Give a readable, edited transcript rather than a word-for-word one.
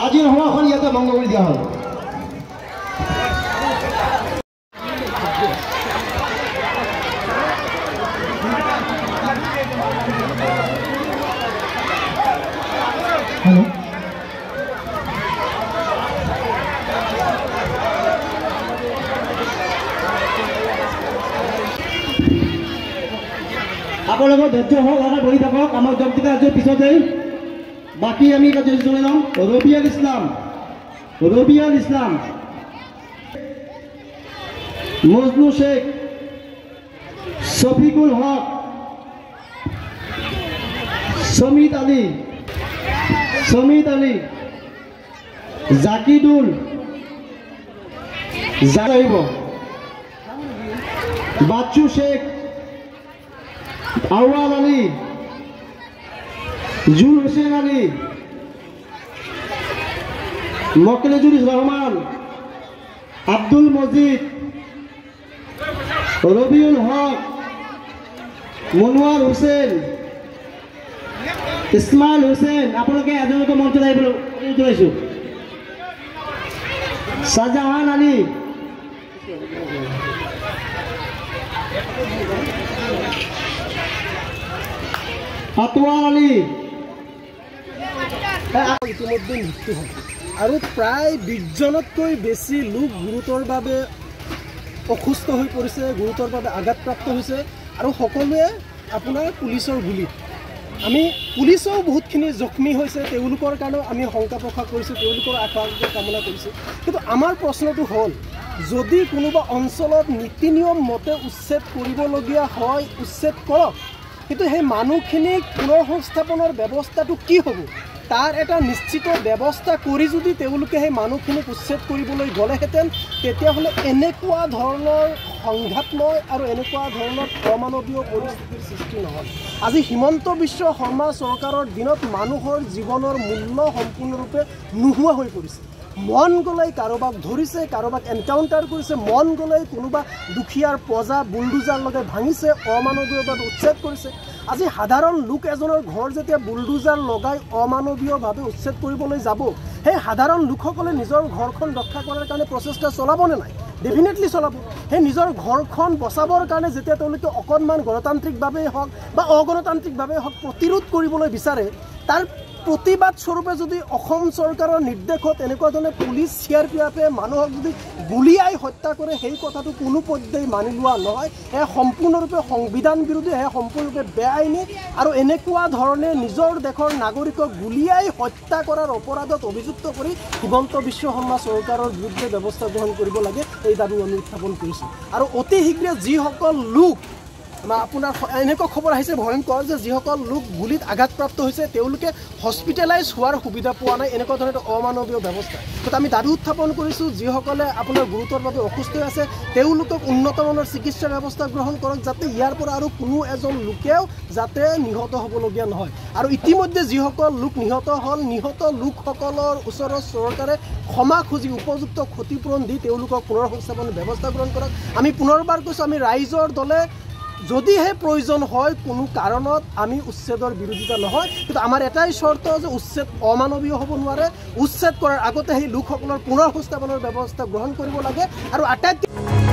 আজিৰ সভাখন ইয়াতে ভংগ কৰি দিয়া হ'ল। আপোনালোকৰ ধৈৰ্য হওক, আমাৰ বহি থাকক, আমাৰ জবকেইটা আজি পিছতেই বাকী আমি জনাই লওঁ। ৰবিয়াল ইছলাম, মজনু শেখ, শফিকুল হক, সমিত আলী, জাকিদুল, বাচ্চু শেখ, আউয়াল আলী, জুল হোসেন আলী, মকলেজুর রহমান, আব্দুল মজিদ, রবিউল হক, মনোয়ার হোসেন, ইসমাইল হোসেন। আপোনালোকে এজনকে মঞ্চত আহিছোঁ। শাহজাহান আলী, আতৱাৰ আলী। ইতিমধ্যে মৃত্যু হয় আৰু প্ৰায় 20জনতকৈ বেছি লোক গুৰুতৰভাৱে অসুস্থ হৈ পৰিছে, গুৰুতৰভাৱে আঘাতপ্ৰাপ্ত হৈছে আৰু সকলোৱে আপোনাৰ পুলিচৰ গুলীত। আমি পুলিচেও বহুতখিনি জখমী হৈছে, তেওঁলোকৰ কাৰণেও আমি শংকা প্ৰকাশ কৰিছোঁ, তেওঁলোকৰ আশাকে কামনা কৰিছোঁ। কিন্তু আমাৰ প্ৰশ্নটো হ'ল, যদি কোনোবা অঞ্চলত নীতি নিয়ম মতে উচ্ছেদ কৰিবলগীয়া হয়, উচ্ছেদ কৰক, কিন্তু সেই মানুহখিনিক পুনৰ সংস্থাপনৰ ব্যৱস্থাটো কি হ'ব, তাৰ এটা নিশ্চিত ব্যৱস্থা কৰি যদি তেওঁলোকে সেই মানুহখিনিক উচ্ছেদ কৰিবলৈ গ'লেহেঁতেন, তেতিয়াহ'লে এনেকুৱা ধৰণৰ সংঘাতময় আৰু এনেকুৱা ধৰণৰ অমানৱীয় পৰিস্থিতিৰ সৃষ্টি নহয়। আজি হিমন্ত বিশ্ব শৰ্মা চৰকাৰৰ দিনত মানুহৰ জীৱনৰ মূল্য সম্পূৰ্ণৰূপে নোহোৱা হৈ পৰিছে। মন গ'লেই কাৰোবাক ধৰিছে, কাৰোবাক এনকাউণ্টাৰ কৰিছে, মন গ'লেই কোনোবা দুখীয়াৰ পজা বুলডোজাৰ লগাই ভাঙিছে, অমানৱীয়ভাৱে উচ্ছেদ কৰিছে। আজি সাধাৰণ লোক এজনৰ ঘৰ যেতিয়া বুলডোজাৰ লগাই অমানৱীয়ভাৱে উচ্ছেদ কৰিবলৈ যাব, সেই সাধাৰণ লোকসকলে নিজৰ ঘৰখন ৰক্ষা কৰাৰ কাৰণে প্ৰচেষ্টা চলাবনে নাই? ডেফিনেটলি চলাব। সেই নিজৰ ঘৰখন বচাবৰ কাৰণে যেতিয়া তেওঁলোকে অকণমান গণতান্ত্ৰিকভাৱেই হওক বা অগণতান্ত্ৰিকভাৱেই হওক প্ৰতিৰোধ কৰিবলৈ বিচাৰে, তাৰ প্ৰতিবাদ স্বৰূপে যদি অসম চৰকাৰৰ নিৰ্দেশত এনেকুৱা ধৰণে পুলিচ CRPF মানুহক যদি গুলিয়াই হত্যা কৰে, সেই কথাটো কোনো পৰ্যায়ে মানি লোৱা নহয়। এয়া সম্পূৰ্ণৰূপে সংবিধান বিৰোধী, এয়া সম্পূৰ্ণৰূপে বেআইনী আৰু এনেকুৱা ধৰণে নিজৰ দেশৰ নাগৰিকক গুলিয়াই হত্যা কৰাৰ অপৰাধত অভিযুক্ত কৰি হিমন্ত বিশ্ব শৰ্মা চৰকাৰৰ বিৰুদ্ধে ব্যৱস্থা গ্ৰহণ কৰিব লাগে, এই দাবী আমি উত্থাপন কৰিছোঁ। আৰু অতি শীঘ্ৰে যিসকল লোক আপোনাৰ এনেকুৱা খবৰ আহিছে ভয়ংকৰ যে যিসকল লোক গুলিত আঘাতপ্ৰাপ্ত হৈছে তেওঁলোকে হস্পিটেলাইজ হোৱাৰ সুবিধা পোৱা নাই, এনেকুৱা ধৰণৰ অমানৱীয় ব্যৱস্থা। গতিকে আমি দাবী উত্থাপন কৰিছোঁ, যিসকলে আপোনাৰ গুৰুতৰভাৱে অসুস্থ হৈ আছে তেওঁলোকক উন্নতমানৰ চিকিৎসা ব্যৱস্থা গ্ৰহণ কৰক, যাতে ইয়াৰ পৰা আৰু কোনো এজন লোকেও যাতে নিহত হ'বলগীয়া নহয়। আৰু ইতিমধ্যে যিসকল লোক নিহত হ'ল, নিহত লোকসকলৰ ওচৰত চৰকাৰে ক্ষমা খুজি উপযুক্ত ক্ষতিপূৰণ দি তেওঁলোকক পুনৰ সংস্থাপনৰ ব্যৱস্থা গ্ৰহণ কৰক। আমি পুনৰবাৰ কৈছোঁ, আমি ৰাইজৰ দলে যদিহে প্ৰয়োজন হয় কোনো কাৰণত আমি উচ্ছেদৰ বিৰোধিতা নহয়, কিন্তু আমাৰ এটাই চৰ্ত যে উচ্ছেদ অমানৱীয় হ'ব নোৱাৰে। উচ্ছেদ কৰাৰ আগতে সেই লোকসকলৰ পুনৰ সংস্থাপনৰ ব্যৱস্থা গ্ৰহণ কৰিব লাগে। আৰু আটাইতকৈ